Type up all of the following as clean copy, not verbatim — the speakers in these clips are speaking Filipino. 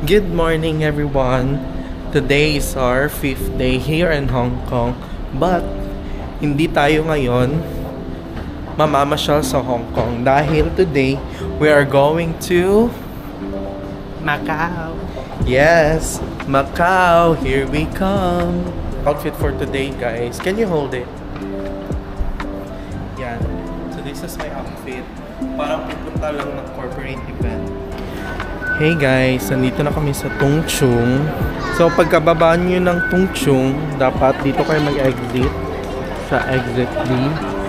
Good morning everyone! Today is our 5th day here in Hong Kong, but hindi tayo ngayon mamamasyal sa Hong Kong dahil today we are going to Macau. Yes, Macau, here we come. Outfit for today, guys. Can you hold it? Yan. So this is my outfit. Parang pupunta lang ng corporate event. Hey guys, nandito na kami sa Tung Chung. So pagkababa nyo ng Tung Chung, dapat dito kayo mag-exit sa exit B.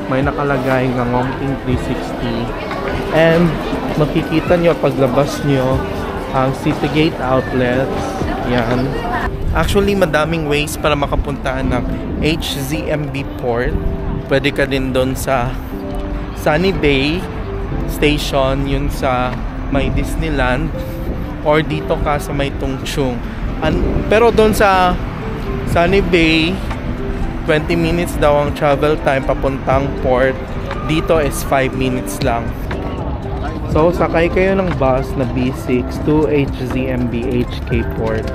May nakalagay ng Ngongping 360. And makikita nyo paglabas nyo ang Citygate outlets. Yan. Actually, madaming ways para makapuntaan ng HZMB Port. Pwede ka din doon sa Sunny Bay Station, yun sa may Disneyland, or dito ka sa may Tung Chung. Pero doon sa Sunny Bay, 20 minutes daw ang travel time papuntang port. Dito is 5 minutes lang. So sakay kayo ng bus na B6 to HZMB HK Port.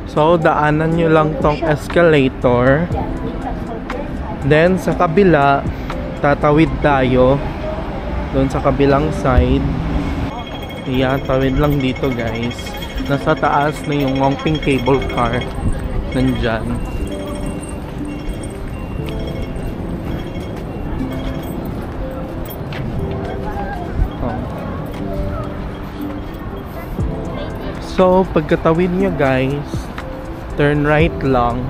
So daanan nyo lang tong escalator. Then sa kabila, tatawid tayo doon sa kabilang side. Iya, tawid lang dito guys. Nasa taas na yung Ngongping cable car. Nandyan. Oh. So pagkatawid nyo guys, turn right lang.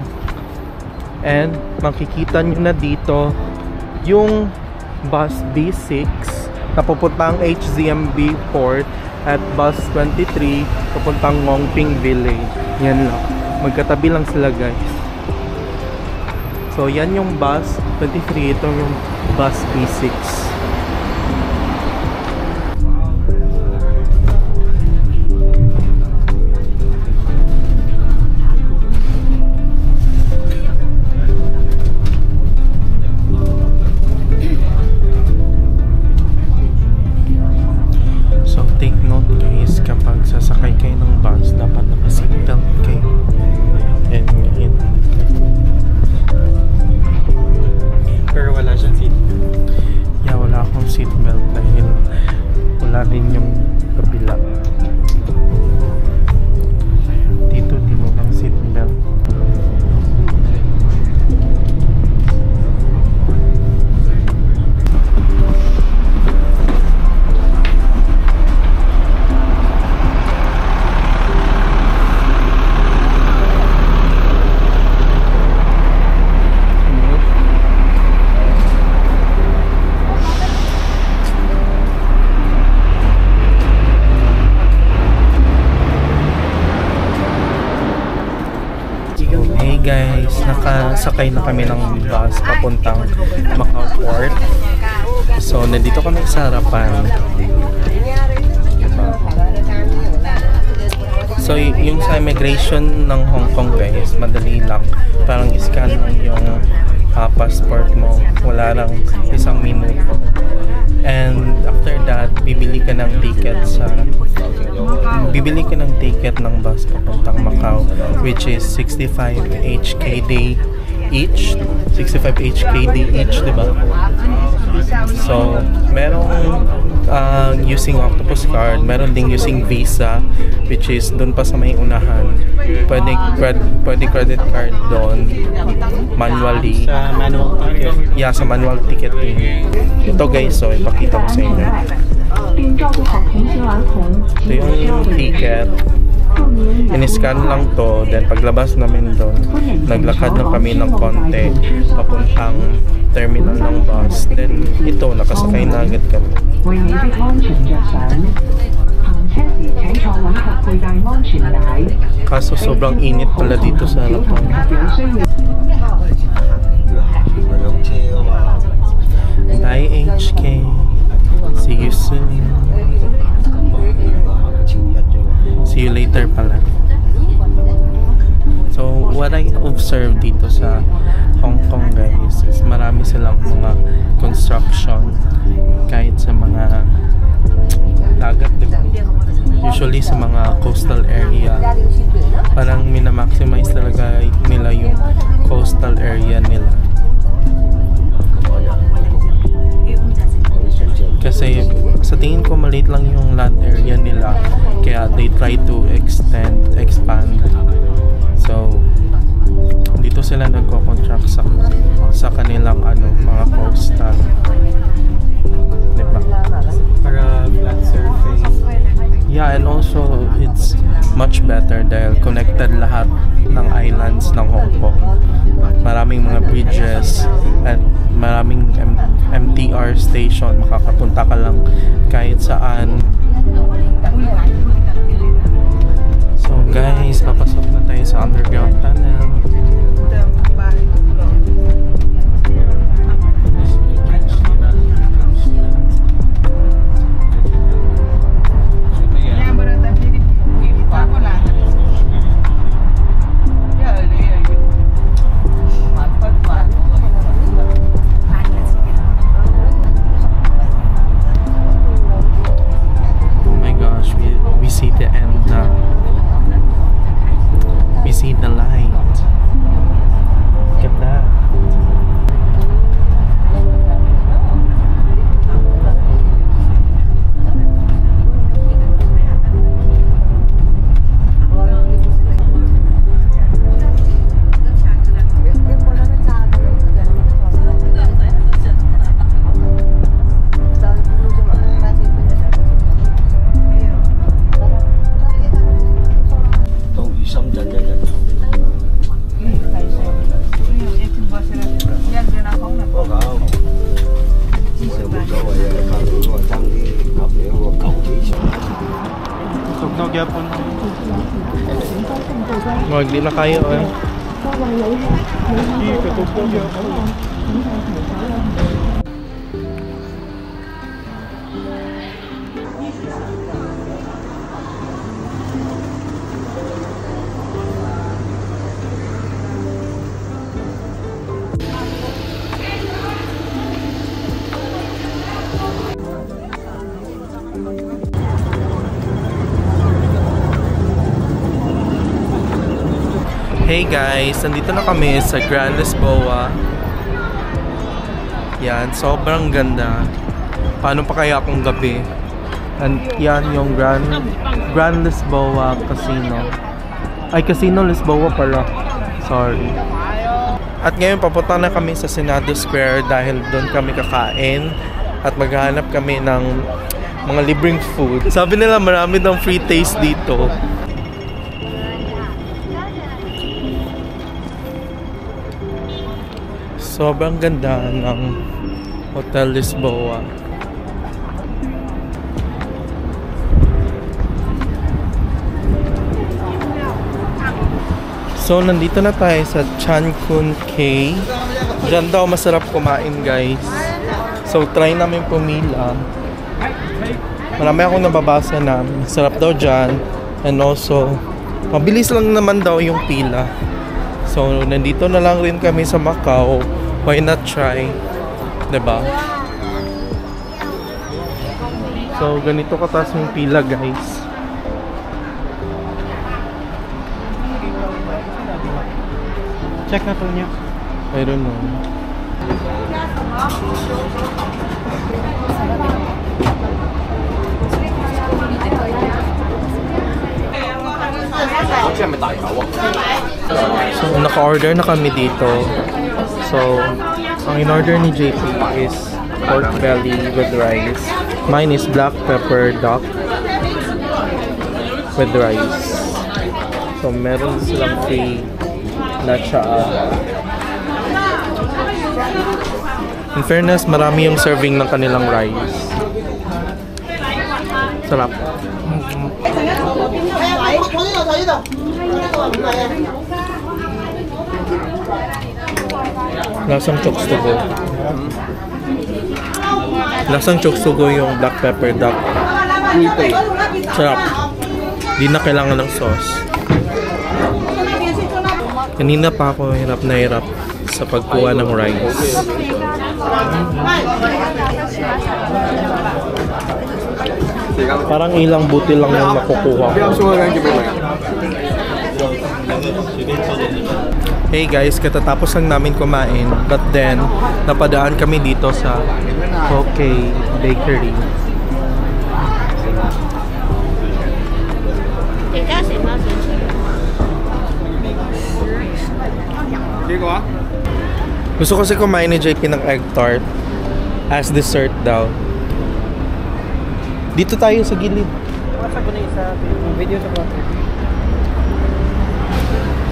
And makikita nyo na dito yung bus B6 na pupuntang HZMB Port at bus 23 pupuntang Ngongping Village. Yan lang. Magkatabi lang sila guys. So yan yung bus 23. Ito yung bus B6. Guys, nakasakay na kami ng bus papuntang Macau Port. So, nandito kami sa harapan. So, yung sa immigration ng Hong Kong guys, madali lang. Parang scan lang yung passport mo. Wala lang 1 minuto. And after that, bibili ka ng ticket ng bus papuntang Macau, which is 65 HKD each. 65 HKD each, diba? So, merong using Octopus card, meron ding using Visa, which is dun pa sa may unahan. Pwede credit card doon manually. Sa manual ticket? Yeah, sa manual ticketing. Ito guys, so ipakita ko sa inyo. Ito yung ticket. in-scan lang to, then paglabas namin doon, naglakad na kami ng konti papuntang terminal ng bus. Then ito, nakasakay na agad kami. Kaso sobrang init pala dito sa harapan. Bye HK. See you soon. See you later pala. So what I observed dito sa Hong Kong guys is marami silang mga construction kahit sa mga dagat, diba? Usually sa mga coastal area parang minamaximize talaga nila yung coastal area nila. Kasi sa tingin ko maliit lang yung land area nila, kaya they try to expand. So dito sila nagko-contract sa kanilang mga coastal, diba? Para flat surface. Yeah, and also it's much better dahil connected lahat ng islands ng Hong Kong. Maraming mga bridges at maraming MTR station, makakapunta ka lang kahit saan. So guys, papasok na tayo sa underground tunnel. Wag di na kayo eh. Hey guys, nandito na kami sa Grand Lisboa. Yan, sobrang ganda. Paano pa kaya kung gabi? And yan yung Grand Lisboa Casino. Ay, Casino Lisboa pala. Sorry. At ngayon papunta na kami sa Senado Square dahil doon kami kakain at maghahanap kami ng mga libreng food. Sabi nila marami ng free taste dito. Sobrang ganda ng Hotel Lisboa. So, nandito na tayo sa Chan Kun Cay. Diyan daw masarap kumain, guys. So, try namin pumila. Marami akong nababasa na masarap daw dyan. And also, mabilis lang naman daw yung pila. So, nandito na lang rin kami sa Macau. Why not try? Diba? So, ganito kataas yung pila, guys. Check na po niya. I don't know. So, naka-order na kami dito. So, ang in-order ni JP is pork belly with rice. Mine is black pepper duck with rice. So, meron silang free na tsaa. In fairness, marami yung serving ng kanilang rice. Sarap. Lasang chokes to go. Lasang chokes to go yung black pepper duck. Sarap. Di na kailangan ng sauce. Kanina pa ako hirap na hirap sa pagkuha ng rice. Parang ilang buti lang yung nakukuha ko. Hey guys, katatapos lang namin kumain, but then napadaan kami dito sa Poke Bakery. Gusto kasi kumain ni JP ng egg tart as dessert daw. Dito tayo sa gilid. Video sa water.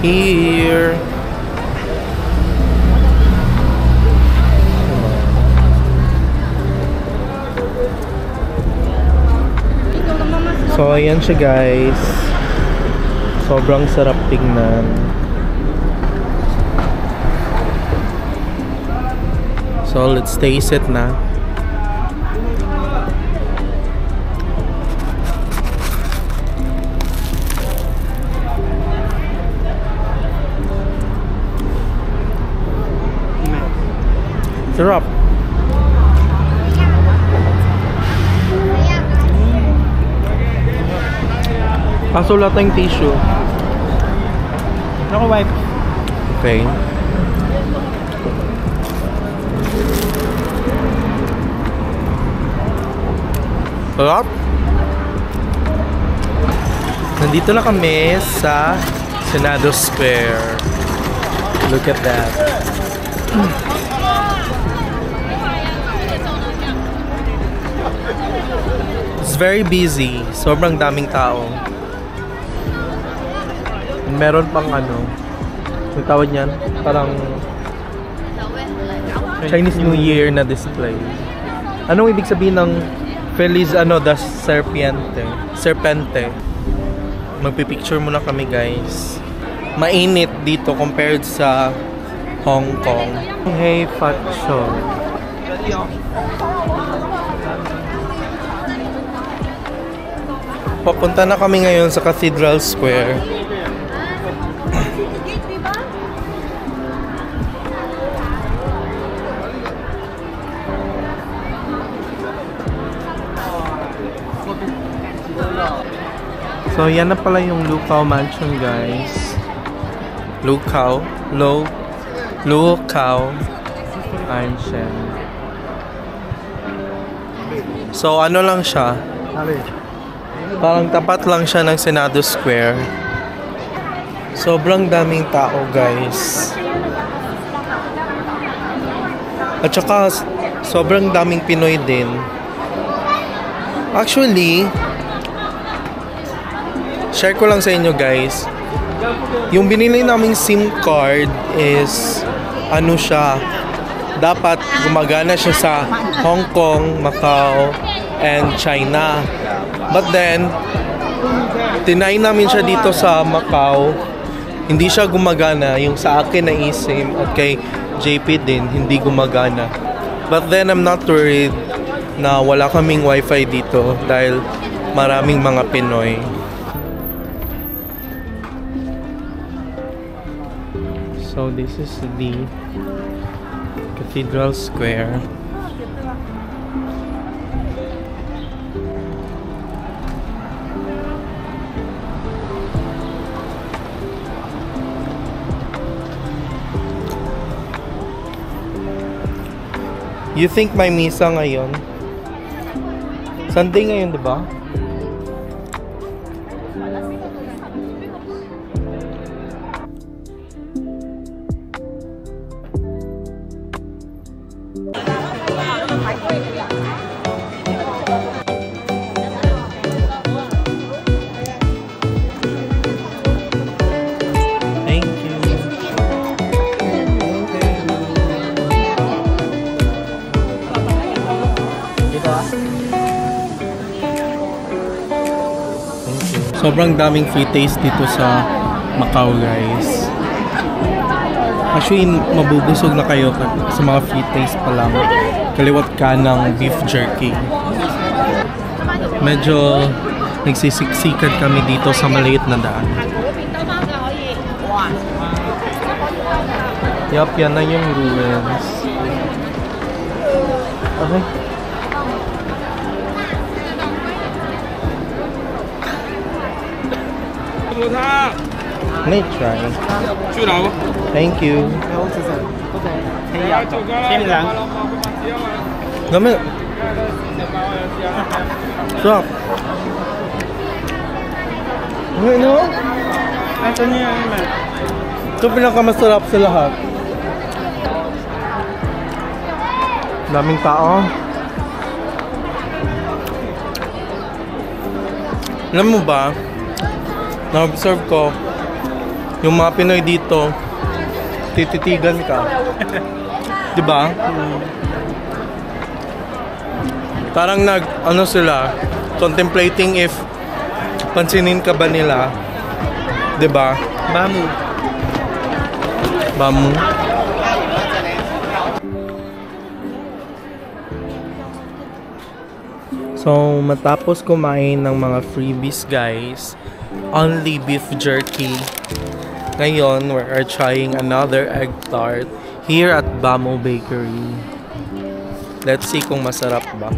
Here. So, ayan siya guys. Sobrang sarap tingnan. So, let's taste it na. Sarap. Kaso wala tayong tissue. Ako wipe. Okay. Sarap. Nandito na kami sa Senado Square. Look at that. It's very busy. Sobrang daming tao. Meron pang ano, yung tawag niyan, parang Chinese New Year na display. Anong ibig sabihin ng Feliz the Serpente? Magpipicture muna kami guys. Mainit dito compared sa Hong Kong. Hey Fat Show. Papunta na kami ngayon sa Cathedral Square. So, yan na pala yung Lucao Mansion, guys. Lucao Mansion. So, ano lang siya? Parang tapat lang siya ng Senado Square. Sobrang daming tao, guys. At saka, sobrang daming Pinoy din. Actually, share ko lang sa inyo guys. Yung binili naming SIM card is ano siya, dapat gumagana siya sa Hong Kong, Macau, and China. But then, tinry namin siya dito sa Macau. Hindi siya gumagana. Yung sa akin na eSIM at kay JP din, hindi gumagana. But then, I'm not worried na wala kaming wifi dito dahil maraming mga Pinoy. So this is the Cathedral Square. You think may misa ngayon? Sunday ngayon, 'di ba? Sobrang daming free taste dito sa Macau, guys. Actually, mabubusog na kayo sa mga free taste pa lang. Kaliwat ka ng beef jerky. Medyo nagsisiksikan kami dito sa maliit na daan. Yup, yan na yung ruins. Okay. May try. Thank you. Gamit. Sarap. Ano? Ito niya yan. Ito pinakamasarap sa lahat. Daming tao. Alam mo ba, na-observe ko, yung mga Pinoy dito, tititigan ka. Diba? Parang ano sila, contemplating if pansinin ka ba nila. Diba? Bamu. Bamu. So, matapos kumain ng mga freebies, guys, only beef jerky. Ngayon, we are trying another egg tart here at Bamo Bakery. Let's see kung masarap ba.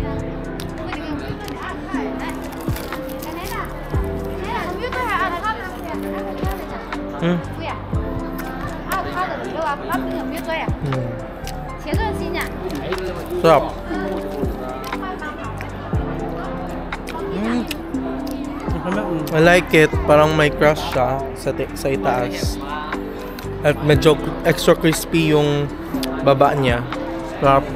Sarap. I like it. Parang may crust siya sa itaas. At medyo extra crispy yung baba niya. Sarap.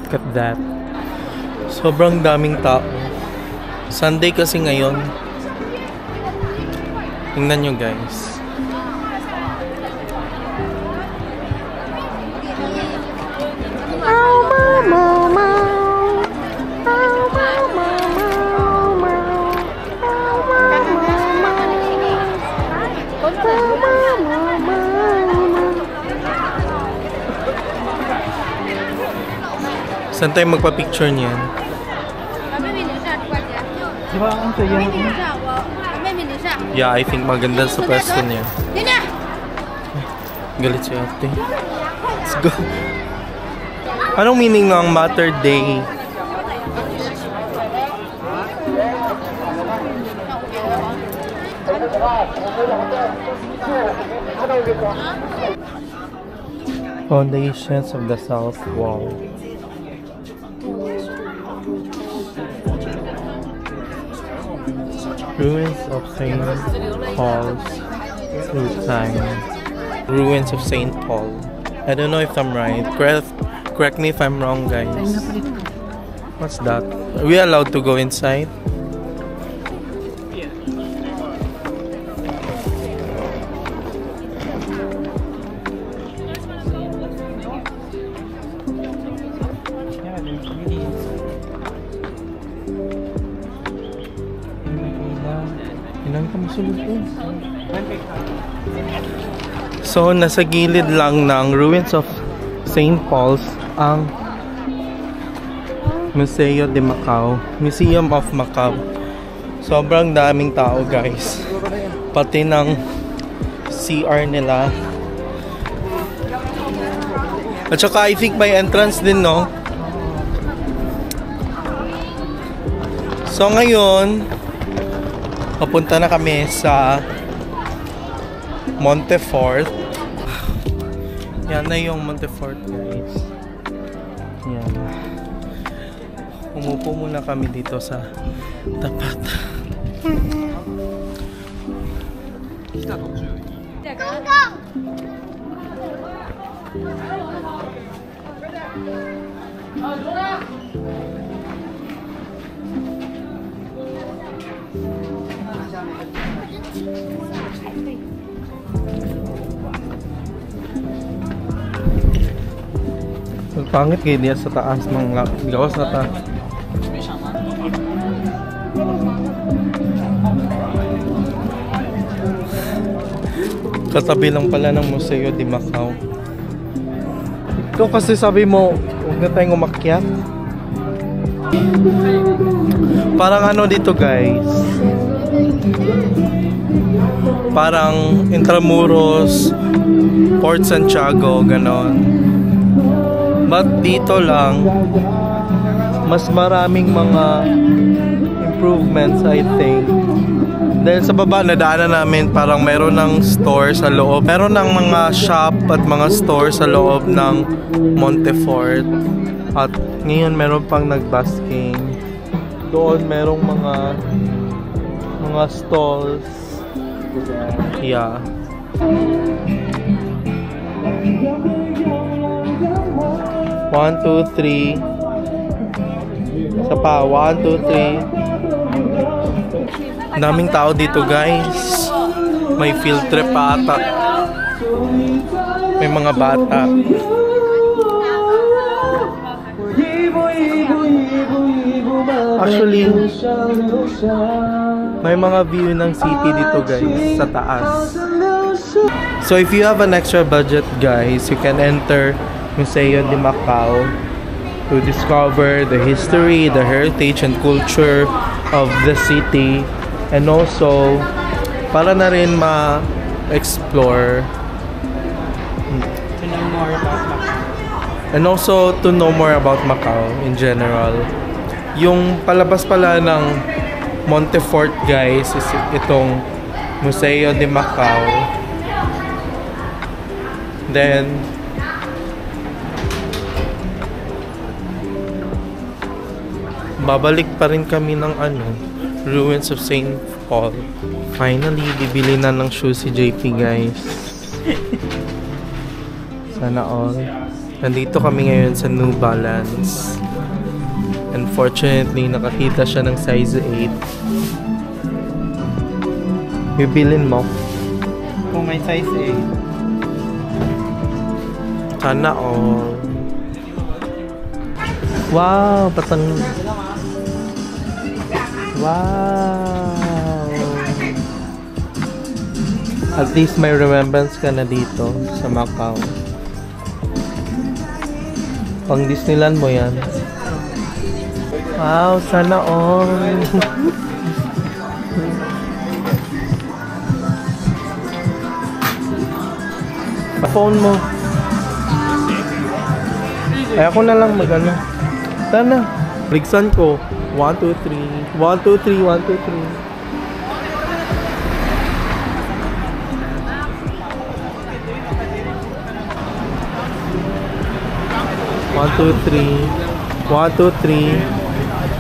Look at that. Sobrang daming tao. Sunday kasi ngayon. Tingnan nyo, guys. Saan tayo magpa-picture niyan? Yeah, I think maganda sa pwesto niya. Galit si ate. Let's go. Anong meaning ng Mater Day? Foundations of the South Wall. Ruins of St. Paul's through time. Ruins of St. Paul. I don't know if I'm right. Correct me if I'm wrong, guys. What's that? Are we allowed to go inside? So, nasa gilid lang ng Ruins of St. Paul's ang Museo de Macau. Museum of Macau. Sobrang daming tao, guys. Pati ng CR nila. At saka I think may entrance din, no? So, ngayon, papunta na kami sa Montefort. Yan na yung Montefort, guys. Yan. Umupo muna kami dito sa tapat. Pangit kayo niya sa taas mga gawas na ta. Katabi lang pala ng Museo de Macau. Ikaw kasi sabi mo, huwag na tayong umakyat. Parang ano dito guys, parang Intramuros, Port Santiago, ganon. But dito lang, mas maraming mga improvements I think. Dahil sa baba, nadaanan namin parang meron ng store sa loob. Meron ng mga shop at mga store sa loob ng Montefort. At ngayon meron pang nagbasking. Doon merong mga stalls. Yeah. One, two, three. Isa pa. 1, 2, 3. Daming tao dito guys. May field trip pa ata. May mga bata. Actually, may mga view ng city dito guys sa taas. So if you have an extra budget guys, you can enter Museo de Macau to discover the history, the heritage and culture of the city. And also, para na rin ma-explore To know more about Macau. and also to know more about Macau in general. Yung palabas pala ng Montefort guys is itong Museo de Macau. Then babalik pa rin kami ng ruins of St. Paul. Finally, bibili na ng shoes si JP guys. Sana all. Nandito kami ngayon sa New Balance. Unfortunately, nakakita siya ng size 8. Bibilin mo? Kung may size 8. Sana all. Wow! Patang... Wow! At least may remembrance ka na dito sa Macau. Pang Disneyland mo yan. Wow! Sana all! Phone mo. Ay ako na lang mag-ano. Sana. Ligsan ko. 1, 2, 3. 1, 2, 3. 1, 2, 3. 1, 2, 3. 1, 2, 3.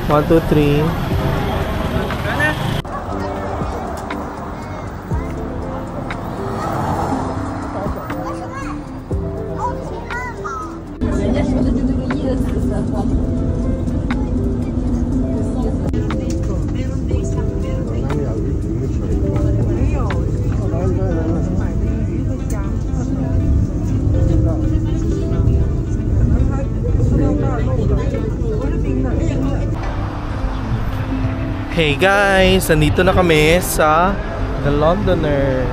1, 2, 3. Hey guys, nandito na kami sa The Londoner.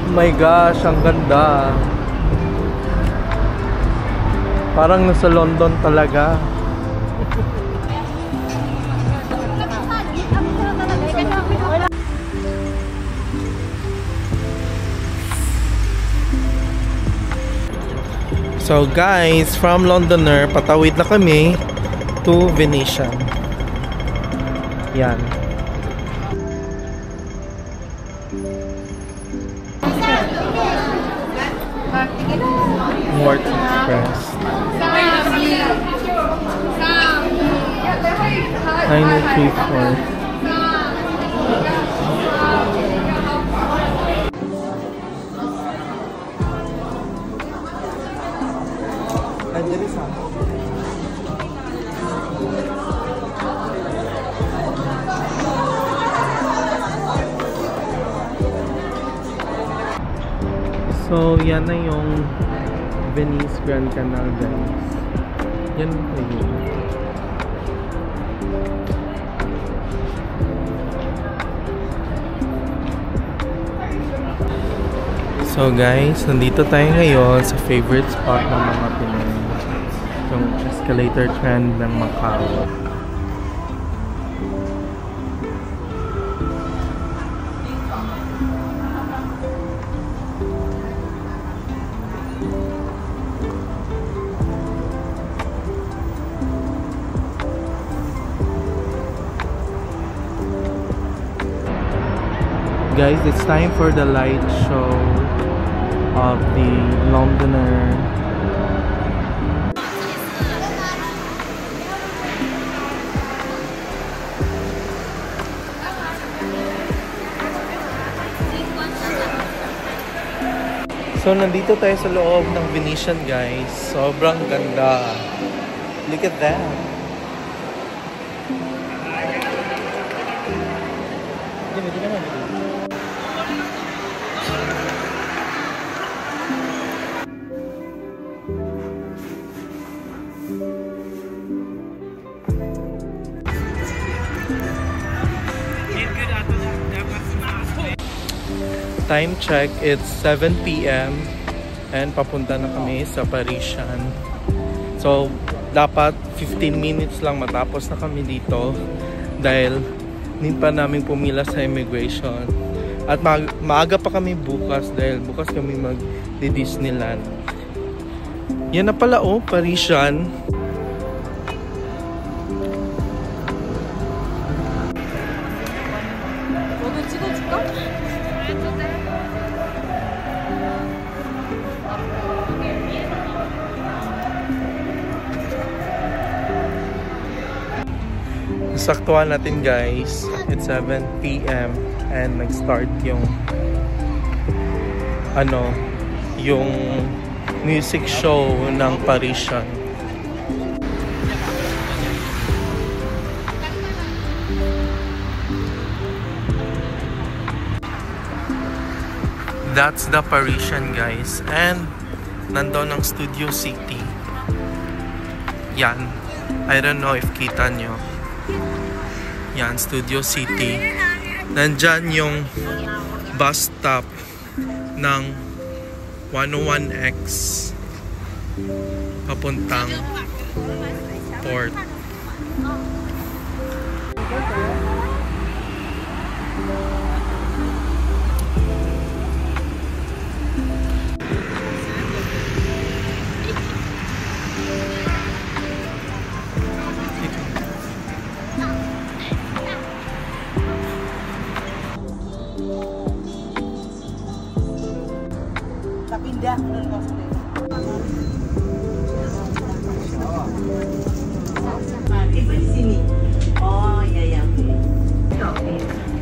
Oh my gosh, ang ganda. Parang nasa London talaga. So guys, from Londoner, patawid na kami to Venetian. Yan. North Express. 934. So, yan na yung Venice Grand Canal, guys. Yan kayo. So guys, nandito tayo ngayon sa favorite spot ng mga Pinoy. Yung escalator trend ng Macau. Guys, it's time for the light show of the Londoner. So, nandito tayo sa loob ng Venetian, guys. Sobrang ganda. Look at that. Time check, it's 7 PM and papunta na kami sa Parisian. So, dapat 15 minutes lang matapos na kami dito dahil hindi pa namin pumila sa immigration. At maaga pa kami bukas dahil bukas kami mag-Disneyland. Yan na pala oh, Parisian. Saktuhan natin guys, it's 7 PM and nag-start yung yung music show ng Parisian. That's the Parisian, guys, and nandun ang Studio City. Yan, I don't know if kita nyo. Yan, Studio City. Nandyan yung bus stop ng 101X papuntang port. Pindah di sini. Oh, ya.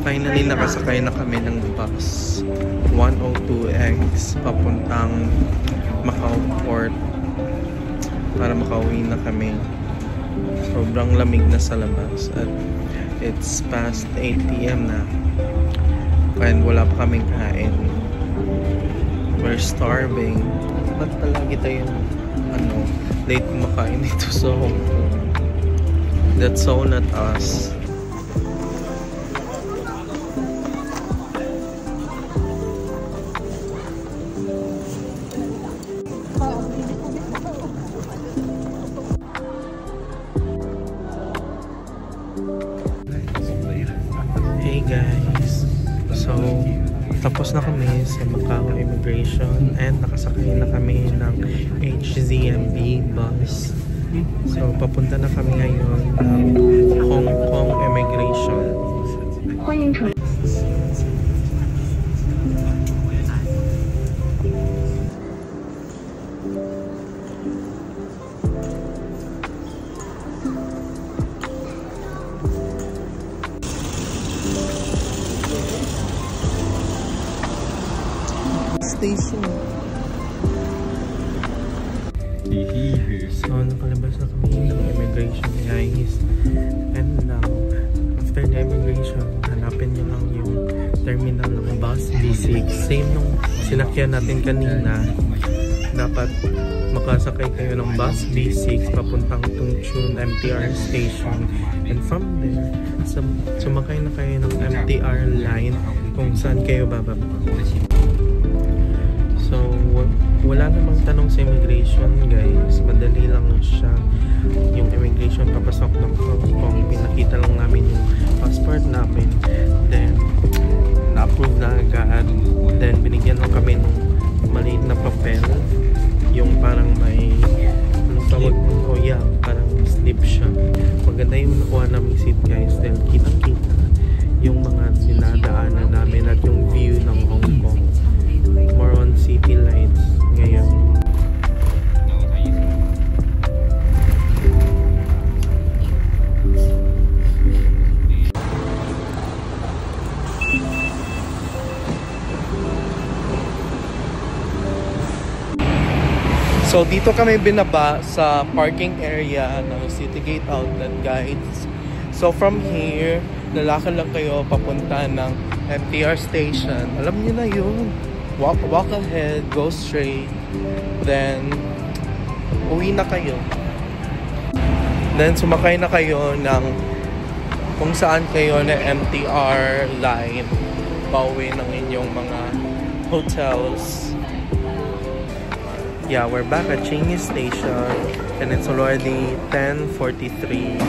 Finally, nakasakay na kami ng bus 102X papuntang Macau Port para makauwi na kami. Sobrang lamig na sa labas at it's past 8 PM na and wala pa kaming kain. We're starving. Ba't palagi tayong late kumakain dito sa Hong Kong? That's so not us. Hey guys, so tapos na kami sa Macau Immigration and nakasakay na kami ng HZMB bus. So papunta na kami ngayon ng Hong Kong Immigration. Station. So, nakalabas na kami ng immigration, guys. And now, after the immigration, hanapin nyo lang yung terminal ng bus B6. Same nung sinakyan natin kanina. dapat makasakay kayo ng bus B6 papuntang Tungchun MTR station, and from there sumakay na kayo ng MTR line kung saan kayo bababa. So wala namang tanong sa immigration guys, madali lang siya. Yung immigration papasok ng Hong Kong, pinakita lang namin yung passport namin, then na-approve na agad, then binigyan lang kami ng maliit na papel, yung parang may anong tawag, oh yeah, parang slip siya. Maganda yung nakuha namin seat guys, then kitang-kita yung mga dinadaanan namin at yung view ng Hong Kong. More on city lights ngayon. So dito kami binaba sa parking area ng Citygate Outlet guys. So from here, lalakad lang kayo papunta ng MTR station. Alam niyo na yun. Walk ahead, go straight. Then uwi na kayo. Then sumakay na kayo ng kung saan kayo na MTR line pauwi ng inyong mga hotels. Yeah, we're back at Changi Station and it's already 10:43.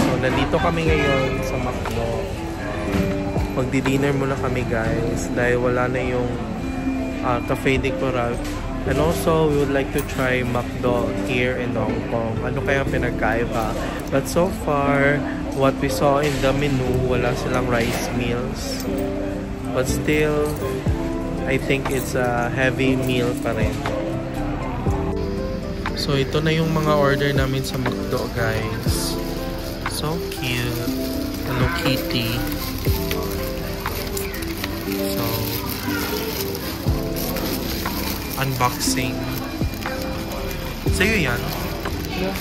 So, nandito kami ngayon sa McDo. Magdi-dinner muna kami guys dahil wala na yung Cafe de Coral. And also, we would like to try McDo here in Hong Kong. Ano kaya pinagkaiba? But so far, what we saw in the menu, wala silang rice meals. But still, I think it's a heavy meal pa rin. So, ito na yung mga order namin sa McDo, guys. So cute. Hello Kitty. So, unboxing. Sa'yo yan? Yeah.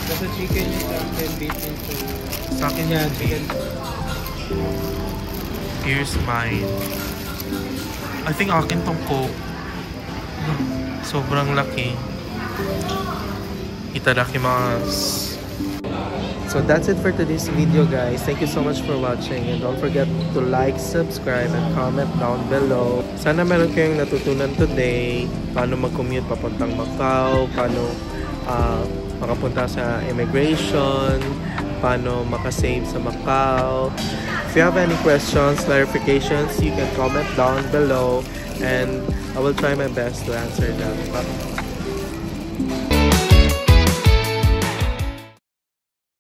Basta chicken yung sa akin, beef yung Sa akin yan, yan. chicken. Here's mine. I think akin tong Coke. Sobrang laki. Itadakimasu. So that's it for today's video guys. Thank you so much for watching and don't forget to like, subscribe, and comment down below. Sana meron kayong natutunan today. Paano mag-commute papuntang Macau, paano makapunta sa immigration, paano makasave sa Macau. If you have any questions, clarifications, you can comment down below and I will try my best to answer them.